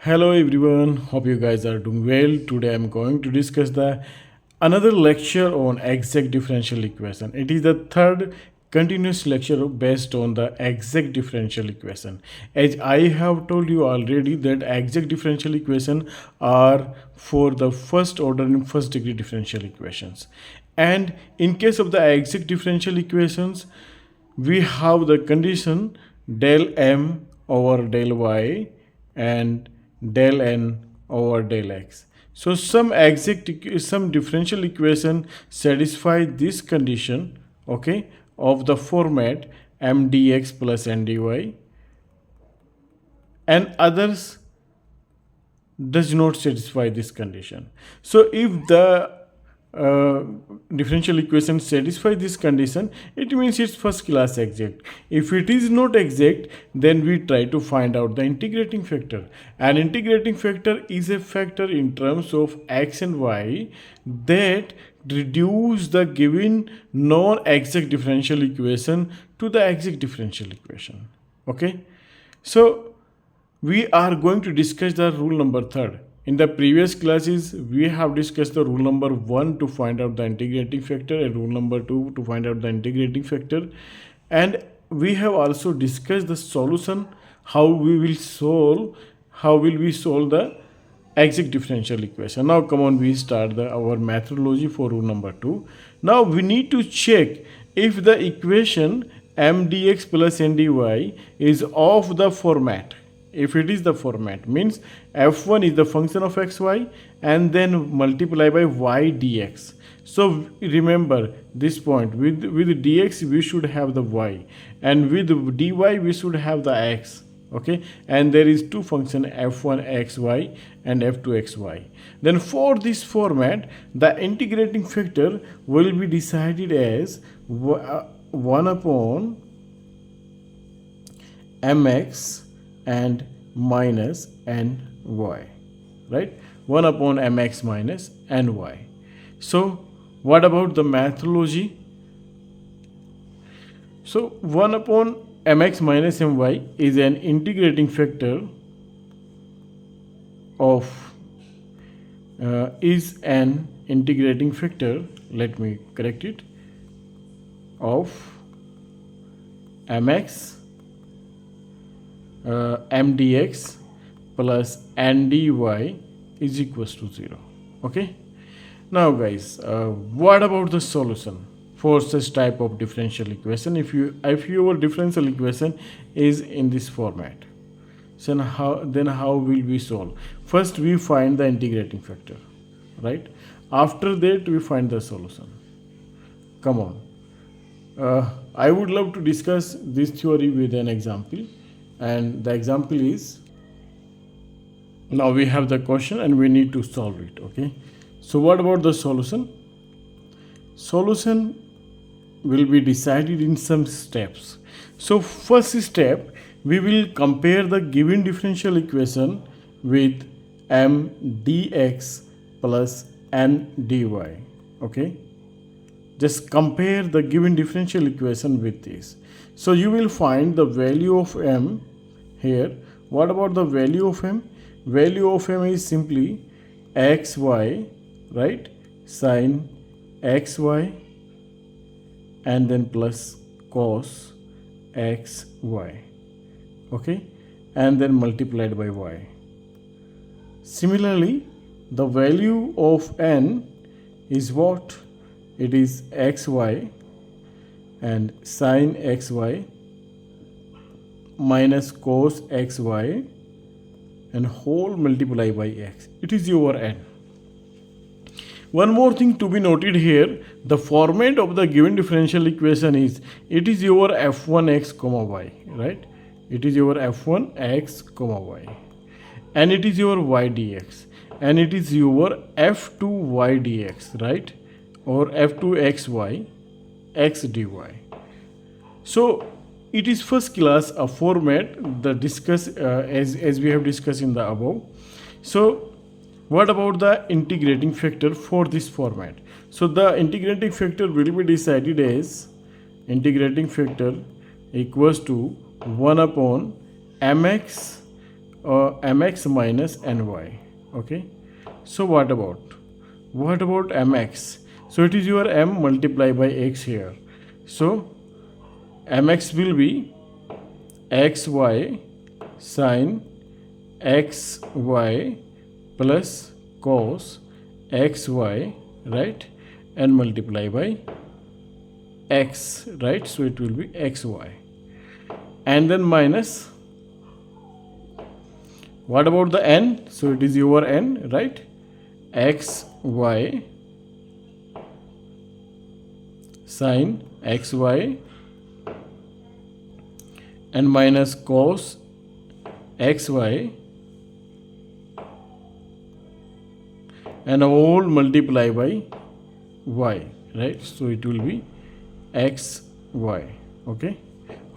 Hello everyone, hope you guys are doing well. Today I'm going to discuss the another lecture on exact differential equation. It is the third continuous lecture based on the exact differential equation. As I have told you already that exact differential equation are for the first order and first degree differential equations. And in case of the exact differential equations, we have the condition del m over del y and del n over del x. So some differential equation satisfy this condition, okay, of the format m dx plus n dy, and others does not satisfy this condition. So if the uh, differential equation satisfy this condition, it means it's first class exact. If it is not exact, then we try to find out the integrating factor. And integrating factor is a factor in terms of x and y that reduce the given non-exact differential equation to the exact differential equation. Okay, so we are going to discuss the rule number third. In the previous classes, we have discussed the rule number 1 to find out the integrating factor and rule number 2 to find out the integrating factor. And we have also discussed the solution, how we solve the exact differential equation. Now come on, we start our methodology for rule number 2. Now we need to check if the equation m dx plus n dy is of the format. If it is the format, means f1 is the function of xy and then multiply by y dx. So remember this point, with dx we should have the y, and with dy we should have the x. Okay, and there is two function f1 xy and f2 xy. Then for this format, the integrating factor will be decided as 1 upon mx and minus ny, right? 1 upon mx minus ny. So what about the methodology? So 1 upon mx minus my is an integrating factor of let me correct it, of mx m dx plus n dy is equals to 0. Okay, now guys, what about the solution for such type of differential equation? If your differential equation is in this format, so how will we solve? First we find the integrating factor, right? After that we find the solution. Come on, I would love to discuss this theory with an example. And the example is, now we have the question and we need to solve it. Okay, so what about the solution? Solution will be decided in some steps. So first step, we will compare the given differential equation with m dx plus n dy. Okay, just compare the given differential equation with this. So you will find the value of m here. What about the value of m? Value of m is simply xy, right, sine xy and then plus cos xy, okay, and then multiplied by y. Similarly, the value of n is what? It is xy and sine xy minus cos xy and whole multiply by x. It is your n. One more thing to be noted here, the format of the given differential equation is, it is your f1x comma y, right? It is your f1x comma y, and it is your y dx, and it is your f2y dx, right? Or f2xy x dy. So it is first class a format the discuss as we have discussed in the above. So what about the integrating factor for this format? So the integrating factor will be decided as integrating factor equals to 1 upon mx mx minus ny. Okay, so what about mx? So it is your m multiplied by x here. So mx will be xy sin xy plus cos xy, right, and multiply by x, right? So it will be xy, and then minus, what about the n? So it is your n, right? xy sin xy and minus cos xy and all multiply by y, right? So it will be xy, okay,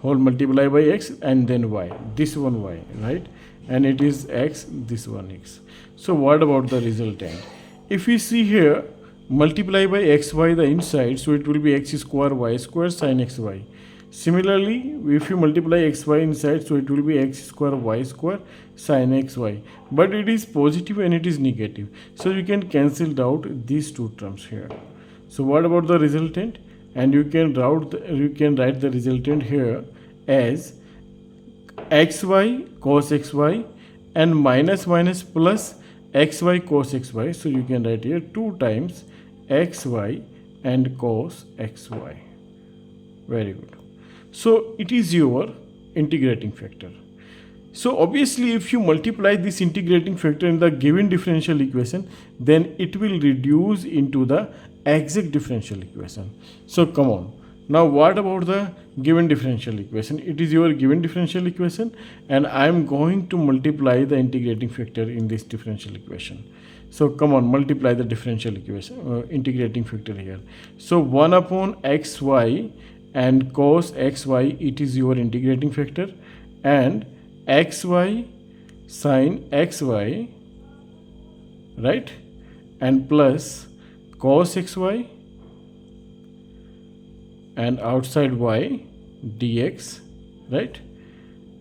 whole multiply by x and then y, this one y, right, and it is x, this one x. So what about the resultant? If we see here, multiply by xy the inside, so it will be x square y square sin xy. Similarly, if you multiply xy inside, so it will be x square y square sin xy, but it is positive and it is negative, so you can cancel out these two terms here. So what about the resultant? And you can write the resultant here as xy cos xy and minus plus xy cos xy. So you can write here 2 times xy and cos xy. Very good. So it is your integrating factor. So obviously if you multiply this integrating factor in the given differential equation, then it will reduce into the exact differential equation. So come on. Now what about the given differential equation? It is your given differential equation and I am going to multiply the integrating factor in this differential equation. So come on, multiply the differential equation, integrating factor here. So 1 upon xy and cos xy, it is your integrating factor, and xy sin xy, right, and plus cos xy and outside y dx, right,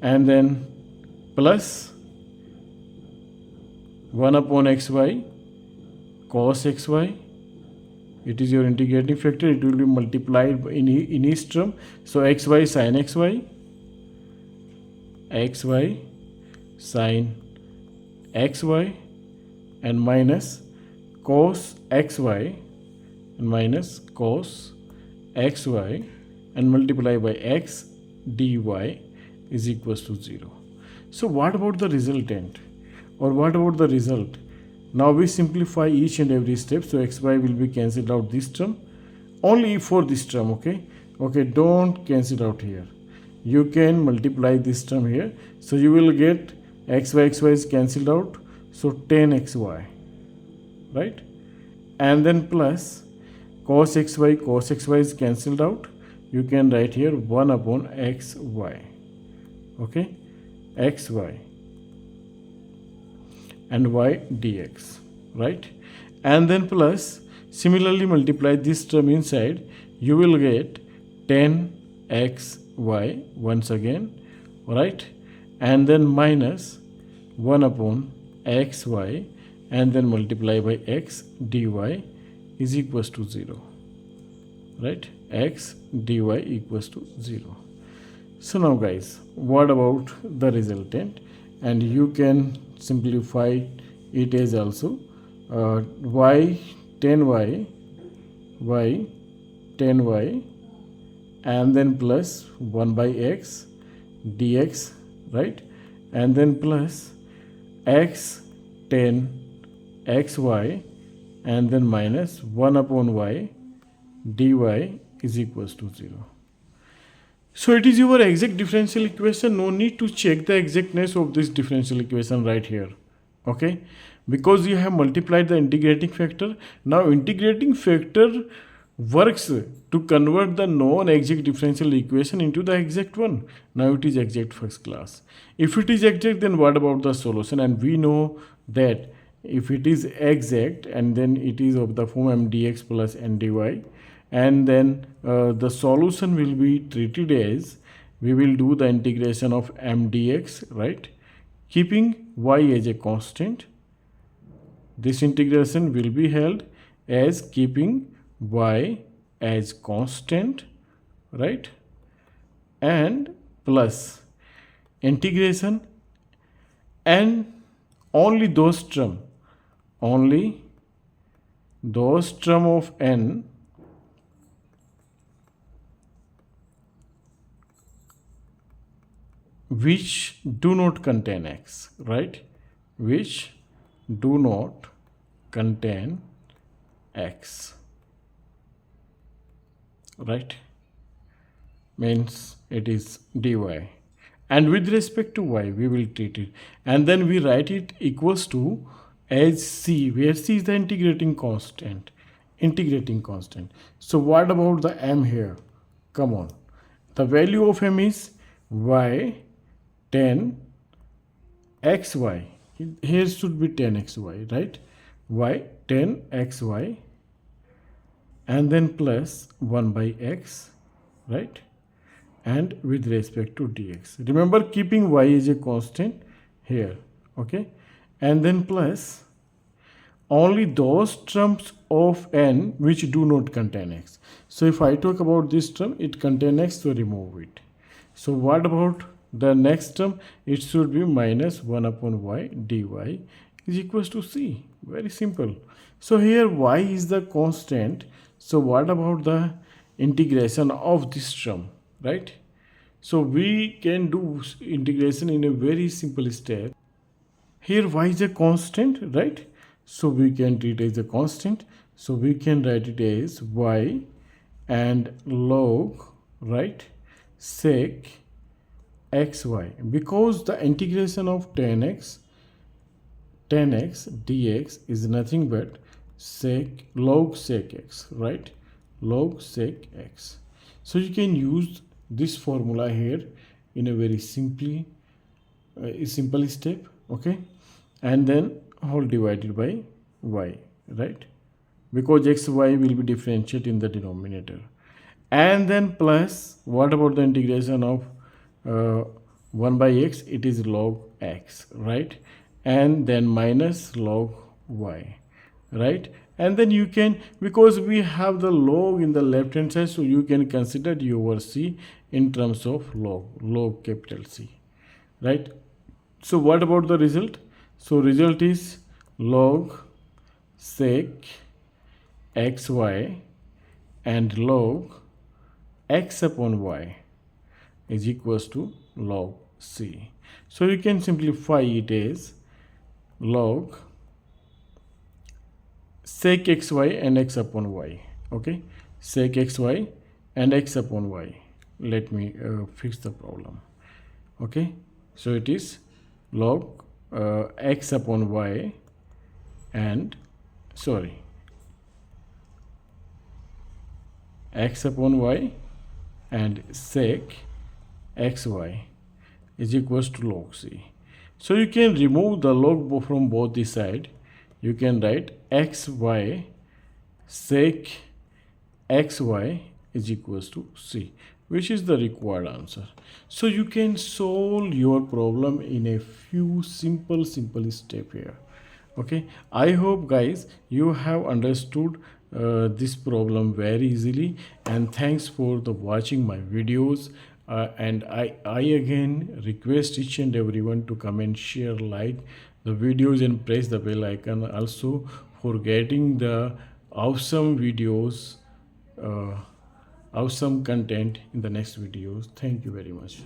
and then plus 1 upon xy cos xy, it is your integrating factor, it will be multiplied in each term. So xy sin xy, xy sin xy and minus cos xy and minus cos xy and multiply by x dy is equals to 0. So what about the resultant, or what about the result? Now we simplify each and every step. So xy will be cancelled out this term, only for this term, okay, don't cancel out here. You can multiply this term here, so you will get xy is cancelled out, so 10xy, right, and then plus cos xy is cancelled out, you can write here 1 upon xy, okay, xy and y dx, right, and then plus similarly multiply this term inside, you will get 10xy once again, right, and then minus 1 upon xy and then multiply by x dy is equals to 0, right, x dy equals to 0. So now guys, what about the resultant? And you can simplify it as also y 10y and then plus 1 by x dx, right, and then plus x 10 xy and then minus 1 upon y dy is equals to 0. So it is your exact differential equation. No need to check the exactness of this differential equation right here, okay, because you have multiplied the integrating factor. Now integrating factor works to convert the non-exact differential equation into the exact one. Now it is exact first class. If it is exact, then what about the solution? And we know that if it is exact, and then it is of the form m dx plus n dy, and then the solution will be treated as, we will do the integration of m dx, right, keeping y as a constant. This integration will be held as keeping y as constant, right? And plus integration and only those term of n which do not contain x, right? Which do not contain x, right? Means it is dy, and with respect to y we will treat it, and then we write it equals to as c, where c is the integrating constant. So what about the m here? Come on, the value of m is y 10 xy. Here should be 10 xy, right? Y 10 xy, and then plus 1 by x, right? And with respect to dx, remember keeping y is a constant here, okay? And then plus only those terms of n which do not contain x. So if I talk about this term, it contains x, so remove it. So what about the next term? It should be minus 1 upon y dy is equals to c. Very simple. So here y is the constant. So what about the integration of this term, right? So we can do integration in a very simple step. Here y is a constant, right? So we can treat it as a constant. So we can write it as y and log, right, sec xy, because the integration of 10x dx is nothing but log sec x, right? Log sec x. So you can use this formula here in a very simple step, okay? And then whole divided by y, right? Because xy will be differentiated in the denominator. And then plus, what about the integration of 1 by x? It is log x, right? And then minus log y, right? And then you can, because we have the log in the left hand side, so you can consider d over c in terms of log capital C, right? So what about the result? So result is log sec xy and log x upon y is equals to log c. So you can simplify it as log sec xy and x upon y, okay? Sec xy and x upon y. Let me fix the problem, okay? So it is log x upon y and x upon y and sec xy is equals to log c. So you can remove the log from both the side. You can write xy sec xy is equals to c, which is the required answer. So you can solve your problem in a few simple step here, okay? I hope guys you have understood this problem very easily, and thanks for the watching my videos. And I again request each and everyone to comment, share, like the videos and press the bell icon also for getting the awesome videos, awesome content in the next videos. Thank you very much.